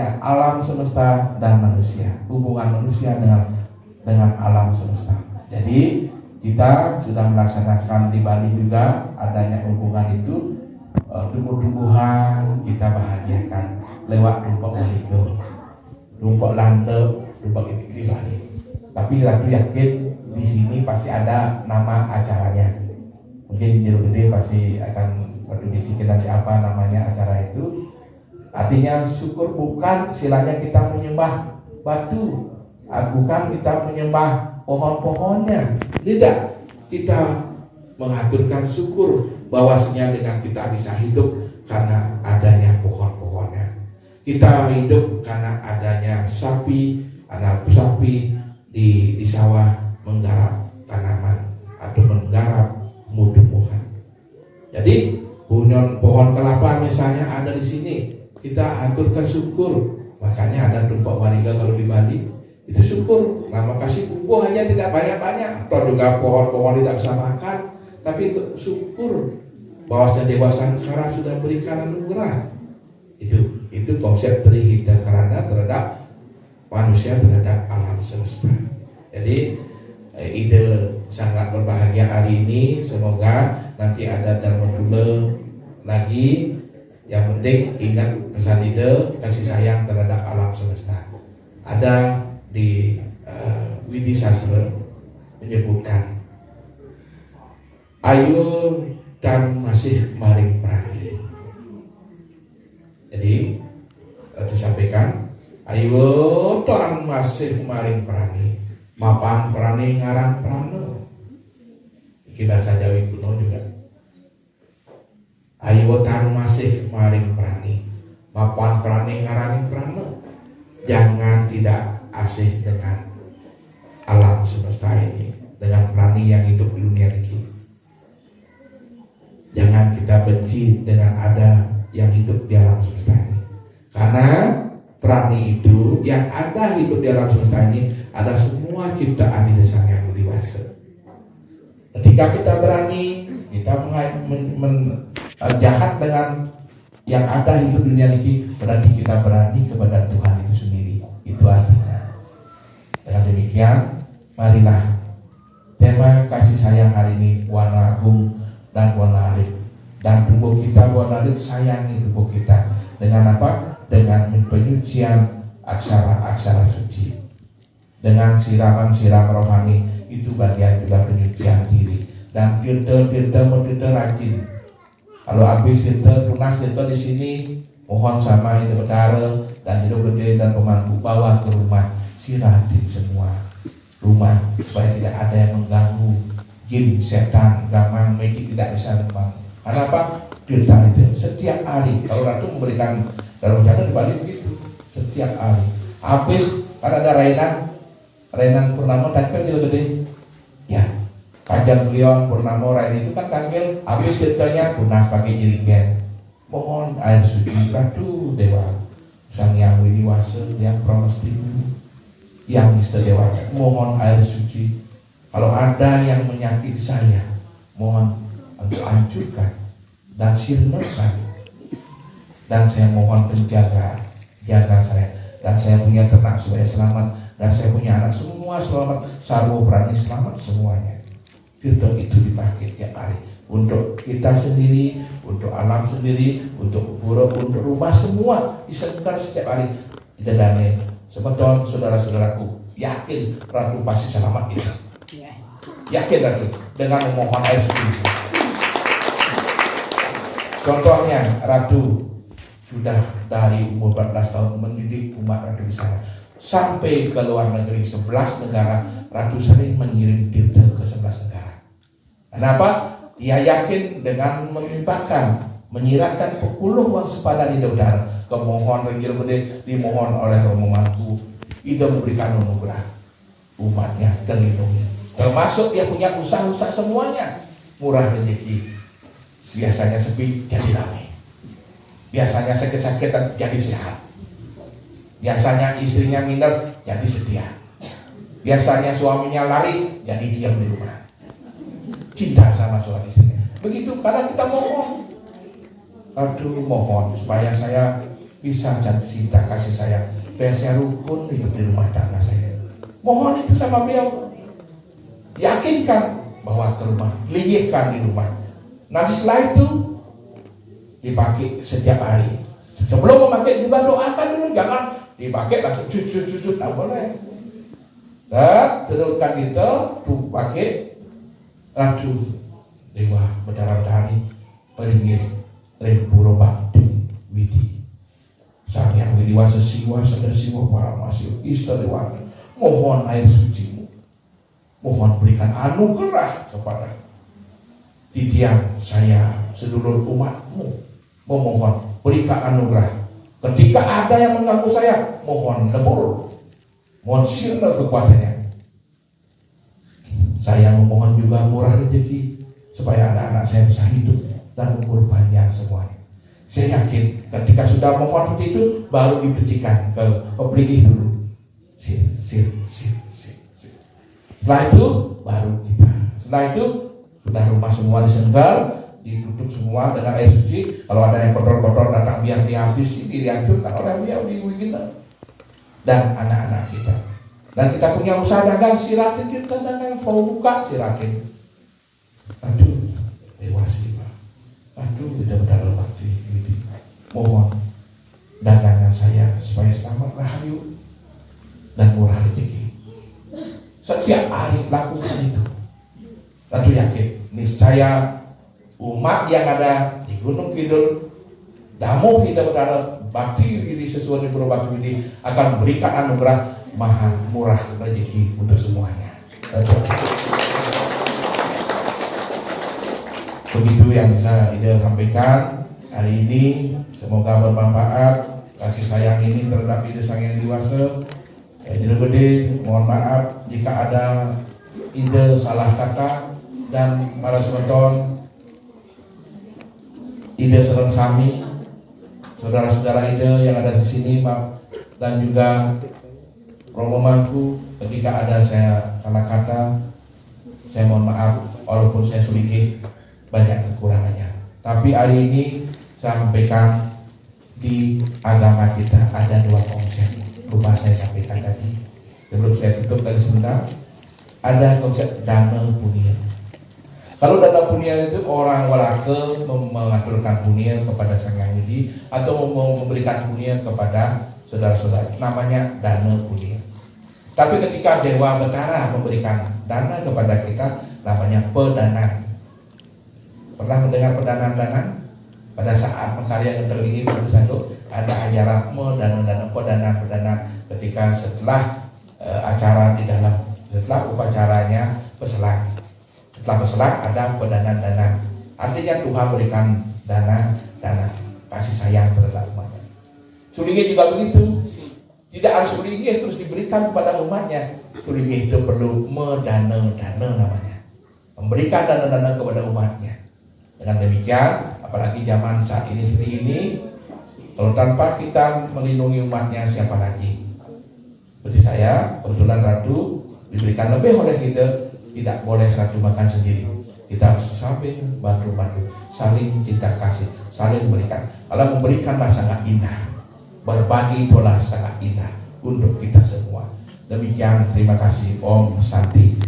adanya alam semesta dan manusia, hubungan manusia dengan alam semesta. Jadi kita sudah melaksanakan di Bali juga adanya hubungan itu, tumbuh-tumbuhan kita bahagiakan lewat Dumpak Waligo, Dumpak Landep, Dumpak ini di Bali. Tapi Ratu yakin di sini pasti ada nama acaranya. Mungkin di Jeruk Gede pasti akan Ratu bisikin nanti apa namanya acara itu. Artinya syukur bukan silanya kita menyembah batu, bukan kita menyembah pohon-pohonnya. Tidak, kita mengaturkan syukur bahwasanya dengan kita bisa hidup karena adanya pohon-pohonnya. Kita hidup karena adanya anak sapi di sawah menggarap tanaman atau menggarap tumbuhan. Jadi pohon kelapa misalnya ada di sini, kita aturkan syukur. Makanya ada Dumpak Waliga kalau di Bali itu syukur. Nama kasih bubuh hanya tidak banyak-banyak, atau juga pohon-pohon tidak bisa makan, tapi itu syukur bahwasanya Dewa Sangkara sudah berikan anugerah. Itu konsep Trihita Karana terhadap manusia, terhadap alam semesta. Jadi ide sangat berbahagia hari ini. Semoga nanti ada Dharma Tula lagi. Yang penting ingat pesan ide kasih sayang terhadap alam semesta. Ada di Widi Sastra menyebutkan ayu dan masih maring prani. Jadi itu sampaikan ayu dan masih maring prani, mapan prani ngaran prano. Iki bahasa Jawi kuno juga. Ayu dan masih maring prani, mapan prani ngarani prano. Jangan tidak asih dengan alam semesta ini, dengan prani yang hidup di dunia ini. Jangan kita benci dengan ada yang hidup di alam semesta ini, karena prani itu yang ada hidup di alam semesta ini ada semua ciptaan di Sang Yang Widi Wasa. Ketika kita berani, kita jahat dengan yang ada hidup di dunia ini, berarti kita berani kepada Tuhan itu sendiri. Itu artinya. Dengan demikian, marilah tema kasih sayang hari ini warna agung dan warna alit, dan tubuh kita warna alit sayangi tubuh kita dengan apa? Dengan penyucian aksara-aksara suci, dengan siraman-siraman rohani. Itu bagian juga penyucian diri. Dan tirta rajin. Kalau habis tirta tunas tirta di sini, mohon sama ini Betara dan Jeruk Gede dan pemangku bawa ke rumah, siratin semua rumah supaya tidak ada yang mengganggu. Jin, setan, gamang, magic tidak bisa mengganggu. Karena apa? Tirta itu setiap hari. Kalau Ratu memberikan dalam jadwal di Bali begitu, setiap hari. Habis karena ada Rainan Purnama tangkel Jeruk Gede. Ya, Kajang Leon Purnama Rain itu kan tangkel. Habis tirtanya tunas pakai jerigen. Mohon air suci Ratu Dewa Sang Yang Widi Wasa yang Pramestimu yang istimewa, mohon air suci. Kalau ada yang menyakiti saya, mohon untuk hancurkan dan sirnakan. Dan saya mohon jaga saya. Dan saya punya ternak supaya selamat. Dan saya punya anak semua selamat. Sarwo berani selamat semuanya. Tirta itu dipakai tiap hari untuk kita sendiri, untuk alam sendiri, untuk pura, untuk rumah semua disebarkan setiap hari. Kita dane sebetul saudara-saudaraku, yakin Ratu pasti selamat itu. Yakin Ratu dengan memohon air suci. Contohnya Ratu sudah dari umur 14 tahun mendidik umat Ratu di sana sampai ke luar negeri 11 negara. Ratu sering mengirim tirta ke 11 negara. Kenapa? Ia yakin dengan menyiratkan pekuluh wang sepadan di udara. Kemohon Renggil Gede dimohon oleh Romo Mangku. Ida memberikan anugerah umatnya terlindungi. Termasuk dia punya usaha-usaha semuanya. Murah rezeki. Biasanya sepi jadi ramai. Biasanya sakit-sakitan jadi sehat. Biasanya istrinya minder jadi setia. Biasanya suaminya lari jadi diam di rumah. Cinta sama suami istrinya. Begitu karena kita mohon. Aduh mohon supaya saya bisa cinta kasih sayang, supaya saya rukun hidup di rumah tangga saya. Mohon itu sama beliau. Yakinkan bahwa ke rumah, linggihkan di rumah. Nanti setelah itu dipakai setiap hari. Sebelum memakai juga doakan dulu, jangan dipakai langsung cucu, tak boleh. Dan teruskan kita tuh pakai ratu dewa betara-betari peringgih rempuro bakti widi sang yang widiwasa siwa sadar siwa para masih istimewa. Mohon air sucimu, mohon berikan anugerah kepada titian saya sedulur umatmu. Memohon berikan anugerah. Ketika ada yang mengganggu saya, mohon lebur, mohon sirna kekuatannya. Saya memohon juga murah rezeki supaya anak-anak saya bisa hidup dan umur panjang semuanya. Saya yakin ketika sudah mohon seperti itu, baru diberikan ke pemberi dulu. Sir. Setelah itu baru kita. Setelah itu sudah rumah semua disenggar, ditutup semua dengan air suci. Kalau ada yang kotor-kotor datang biar dihabis, dihancurkan oleh beliau di Wigina. Dan anak-anak kita. Dan kita punya usaha dagang, silakan kita dagang, mau buka silakan. Aduh, dewasa Pak. Aduh, kita benar waktu ini. Mohon dagangan saya supaya selamat rahayu dan murah rezeki. Setiap hari lakukan itu. Lalu yakin, niscaya umat yang ada di Gunung Kidul, Damu kita benar bakti ini sesuai dengan bakti ini akan memberikan anugerah maha murah rezeki untuk semuanya. Begitu yang bisa Ida sampaikan hari ini. Semoga bermanfaat. Kasih sayang ini terhadap Ida sang yang dewasa. Ida gede, mohon maaf jika ada Ida salah kata, dan para semeton Ida serang sami, saudara-saudara Ida yang ada di sini, maaf, dan juga Romo Mangku, ketika ada saya salah kata, saya mohon maaf walaupun saya suligih banyak kekurangannya. Tapi hari ini saya sampaikan di agama kita ada dua konsep. Lupa saya sampaikan tadi sebelum saya tutup tadi sebentar. Ada konsep dana punya. Kalau dana punya itu orang walake mengaturkan punya kepada sang yang Yudi atau memberikan punya kepada saudara-saudara, namanya dana punya. Tapi ketika Dewa Betara memberikan dana kepada kita, namanya pedanan. Pernah mendengar pedanan-danan? Pada saat Mekarya yang terlinggi satu ada ajaran pedanan ketika setelah acara di dalam, setelah upacaranya peselang. Setelah peselang ada pedanan. Artinya Tuhan berikan dana kasih sayang terhadap umatnya. Sulingnya juga begitu. Tidak harus sulingnya terus diberikan kepada umatnya. Sulingnya itu perlu dana namanya. Memberikan dana kepada umatnya. Dengan demikian, apalagi zaman saat ini seperti ini, kalau tanpa kita melindungi umatnya, siapa lagi? Seperti saya, kebetulan Ratu diberikan lebih oleh kita, tidak boleh Ratu makan sendiri. Kita harus saling bantu, saling cinta kasih, saling memberikan. Kalau memberikanlah sangat indah, berbagi itulah sangat indah untuk kita semua. Demikian, terima kasih. Om Santi.